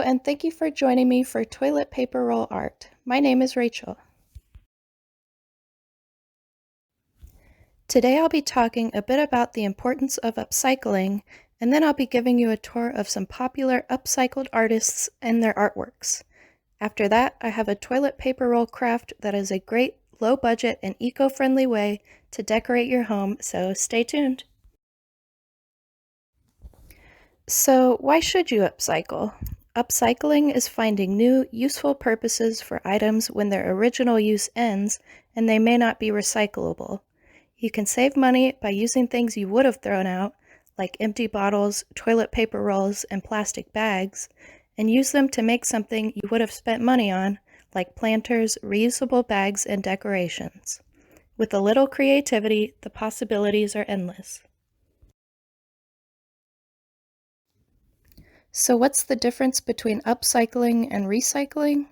and thank you for joining me for toilet paper roll art. My name is Rachel. Today I'll be talking a bit about the importance of upcycling, and then I'll be giving you a tour of some popular upcycled artists and their artworks. After that, I have a toilet paper roll craft that is a great low-budget and eco-friendly way to decorate your home, so stay tuned. So, why should you upcycle? Upcycling is finding new, useful purposes for items when their original use ends and they may not be recyclable. You can save money by using things you would have thrown out, like empty bottles, toilet paper rolls, and plastic bags, and use them to make something you would have spent money on, like planters, reusable bags, and decorations. With a little creativity, the possibilities are endless. So what's the difference between upcycling and recycling?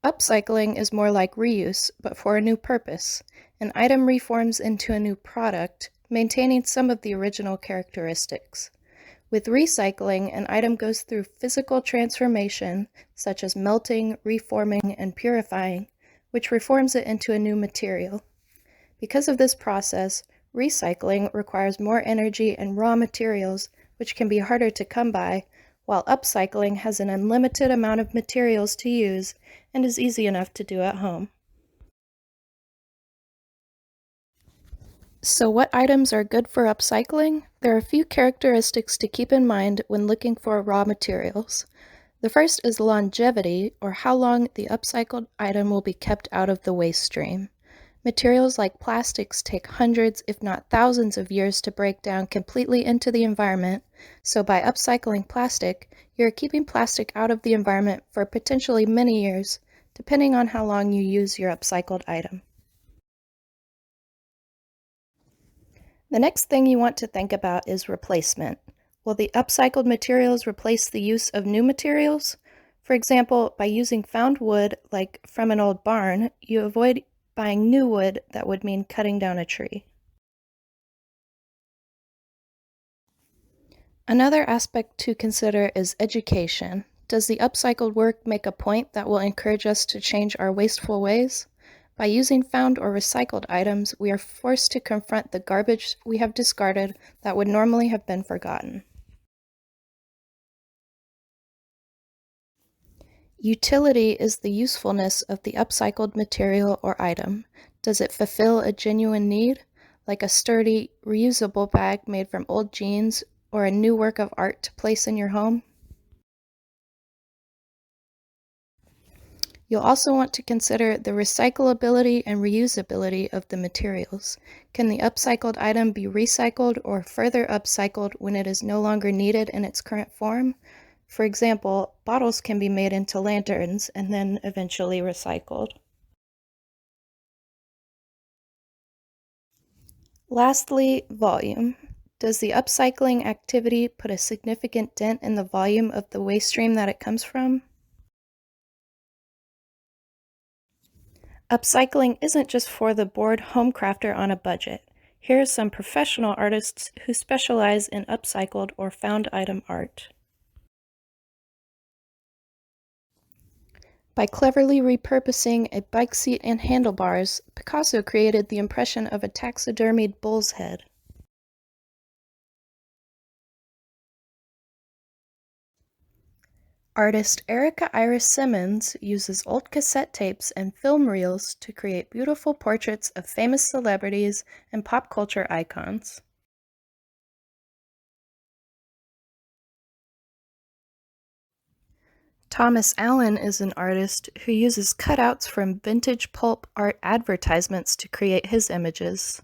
Upcycling is more like reuse, but for a new purpose. An item reforms into a new product, maintaining some of the original characteristics. With recycling, an item goes through physical transformation, such as melting, reforming, and purifying, which reforms it into a new material. Because of this process, recycling requires more energy and raw materials, which can be harder to come by, while upcycling has an unlimited amount of materials to use and is easy enough to do at home. So what items are good for upcycling? There are a few characteristics to keep in mind when looking for raw materials. The first is longevity, or how long the upcycled item will be kept out of the waste stream. Materials like plastics take hundreds, if not thousands of years to break down completely into the environment, so by upcycling plastic, you're keeping plastic out of the environment for potentially many years, depending on how long you use your upcycled item. The next thing you want to think about is replacement. Will the upcycled materials replace the use of new materials? For example, by using found wood, like from an old barn, you avoid buying new wood that would mean cutting down a tree. Another aspect to consider is education. Does the upcycled work make a point that will encourage us to change our wasteful ways? By using found or recycled items, we are forced to confront the garbage we have discarded that would normally have been forgotten. Utility is the usefulness of the upcycled material or item. Does it fulfill a genuine need, like a sturdy, reusable bag made from old jeans or a new work of art to place in your home? You'll also want to consider the recyclability and reusability of the materials. Can the upcycled item be recycled or further upcycled when it is no longer needed in its current form? For example, bottles can be made into lanterns and then eventually recycled. Lastly, volume. Does the upcycling activity put a significant dent in the volume of the waste stream that it comes from? Upcycling isn't just for the bored home crafter on a budget. Here are some professional artists who specialize in upcycled or found item art. By cleverly repurposing a bike seat and handlebars, Picasso created the impression of a taxidermied bull's head. Artist Erica Iris Simmons uses old cassette tapes and film reels to create beautiful portraits of famous celebrities and pop culture icons. Thomas Allen is an artist who uses cutouts from vintage pulp art advertisements to create his images.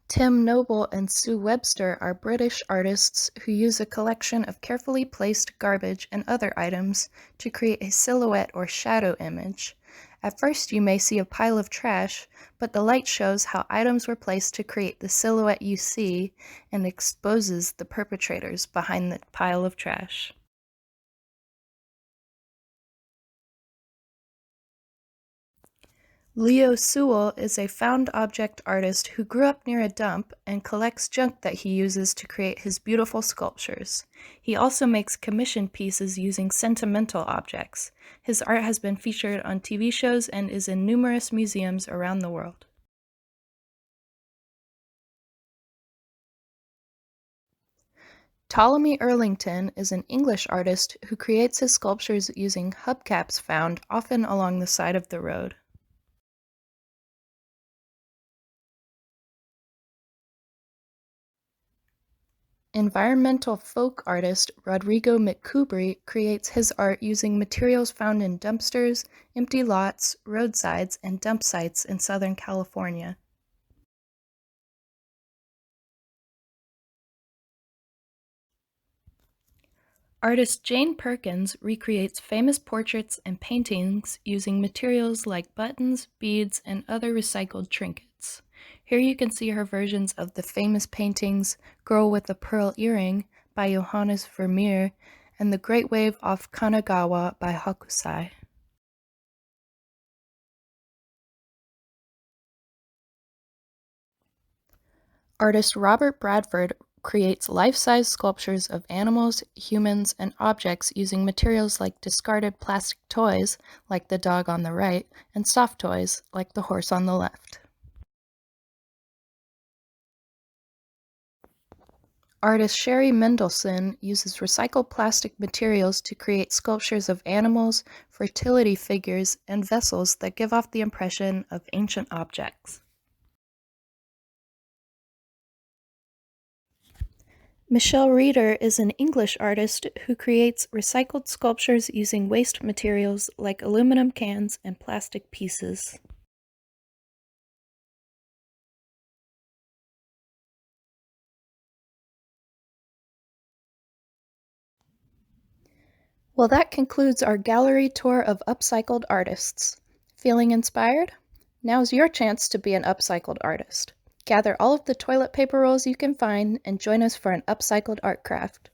Tim Noble and Sue Webster are British artists who use a collection of carefully placed garbage and other items to create a silhouette or shadow image. At first you may see a pile of trash, but the light shows how items were placed to create the silhouette you see and exposes the perpetrators behind the pile of trash. Leo Sewell is a found object artist who grew up near a dump and collects junk that he uses to create his beautiful sculptures. He also makes commission pieces using sentimental objects. His art has been featured on TV shows and is in numerous museums around the world. Ptolemy Erlington is an English artist who creates his sculptures using hubcaps found often along the side of the road. Environmental folk artist Rodrigo Mccubry creates his art using materials found in dumpsters, empty lots, roadsides, and dump sites in Southern California. Artist Jane Perkins recreates famous portraits and paintings using materials like buttons, beads, and other recycled trinkets. Here you can see her versions of the famous paintings Girl with a Pearl Earring by Johannes Vermeer and The Great Wave off Kanagawa by Hokusai. Artist Robert Bradford creates life-size sculptures of animals, humans, and objects using materials like discarded plastic toys, like the dog on the right, and soft toys, like the horse on the left. Artist Sherry Mendelson uses recycled plastic materials to create sculptures of animals, fertility figures, and vessels that give off the impression of ancient objects. Michelle Reeder is an English artist who creates recycled sculptures using waste materials like aluminum cans and plastic pieces. Well, that concludes our gallery tour of upcycled artists. Feeling inspired? Now's your chance to be an upcycled artist. Gather all of the toilet paper rolls you can find and join us for an upcycled art craft.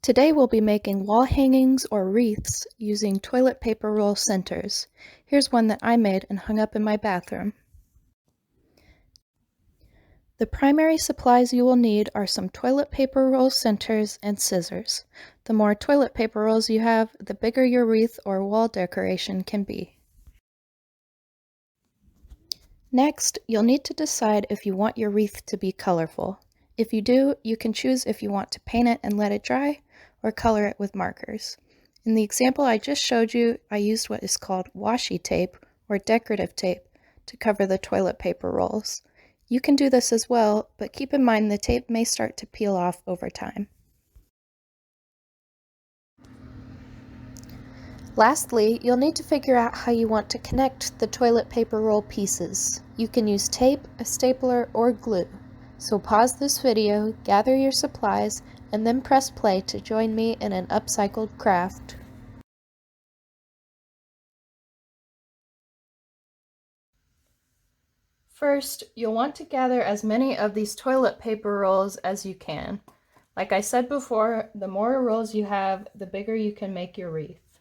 Today we'll be making wall hangings or wreaths using toilet paper roll centers. Here's one that I made and hung up in my bathroom. The primary supplies you will need are some toilet paper roll centers and scissors. The more toilet paper rolls you have, the bigger your wreath or wall decoration can be. Next, you'll need to decide if you want your wreath to be colorful. If you do, you can choose if you want to paint it and let it dry, or color it with markers. In the example I just showed you, I used what is called washi tape, or decorative tape, to cover the toilet paper rolls. You can do this as well, but keep in mind the tape may start to peel off over time. Lastly, you'll need to figure out how you want to connect the toilet paper roll pieces. You can use tape, a stapler, or glue. So pause this video, gather your supplies, and then press play to join me in an upcycled craft. First, you'll want to gather as many of these toilet paper rolls as you can. Like I said before, the more rolls you have, the bigger you can make your wreath.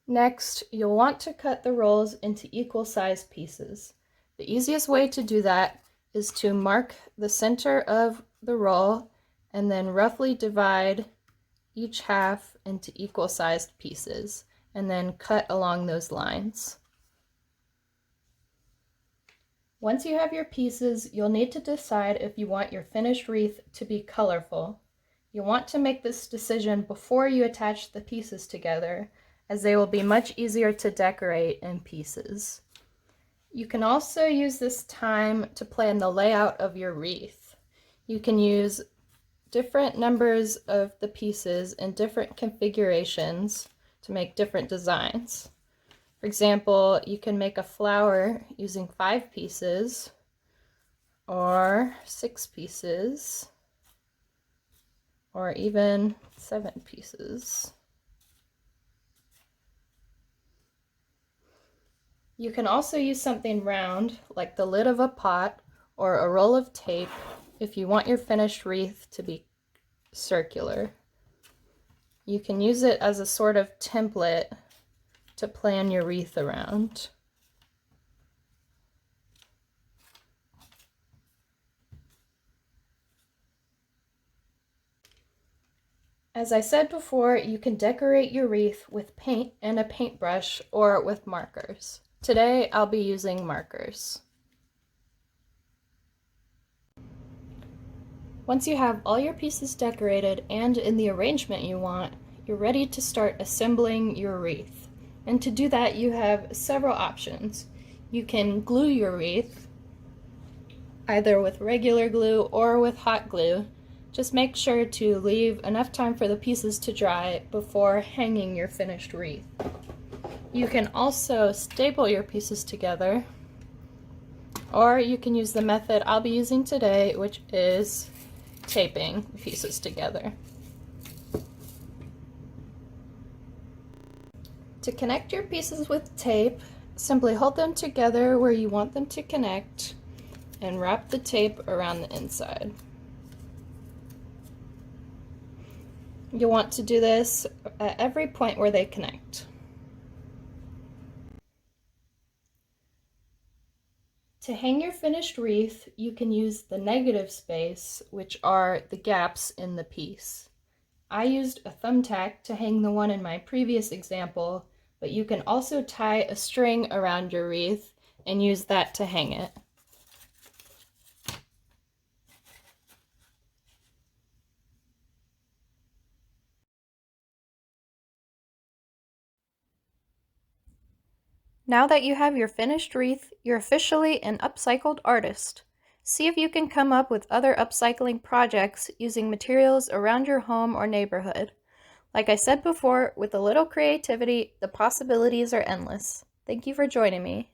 Next, you'll want to cut the rolls into equal size pieces. The easiest way to do that is to mark the center of the roll and then roughly divide each half into equal sized pieces and then cut along those lines. Once you have your pieces, you'll need to decide if you want your finished wreath to be colorful. You'll want to make this decision before you attach the pieces together, as they will be much easier to decorate in pieces. You can also use this time to plan the layout of your wreath. You can use different numbers of the pieces in different configurations to make different designs. For example, you can make a flower using 5 pieces or 6 pieces or even 7 pieces. You can also use something round like the lid of a pot or a roll of tape if you want your finished wreath to be circular. You can use it as a sort of template to plan your wreath around. As I said before, you can decorate your wreath with paint and a paintbrush or with markers. Today I'll be using markers. Once you have all your pieces decorated and in the arrangement you want, you're ready to start assembling your wreath. And to do that, you have several options. You can glue your wreath, either with regular glue or with hot glue. Just make sure to leave enough time for the pieces to dry before hanging your finished wreath. You can also staple your pieces together, or you can use the method I'll be using today, which is taping pieces together. To connect your pieces with tape, simply hold them together where you want them to connect and wrap the tape around the inside. You'll want to do this at every point where they connect. To hang your finished wreath, you can use the negative space, which are the gaps in the piece. I used a thumbtack to hang the one in my previous example, but you can also tie a string around your wreath and use that to hang it. Now that you have your finished wreath, you're officially an upcycled artist. See if you can come up with other upcycling projects using materials around your home or neighborhood. Like I said before, with a little creativity, the possibilities are endless. Thank you for joining me.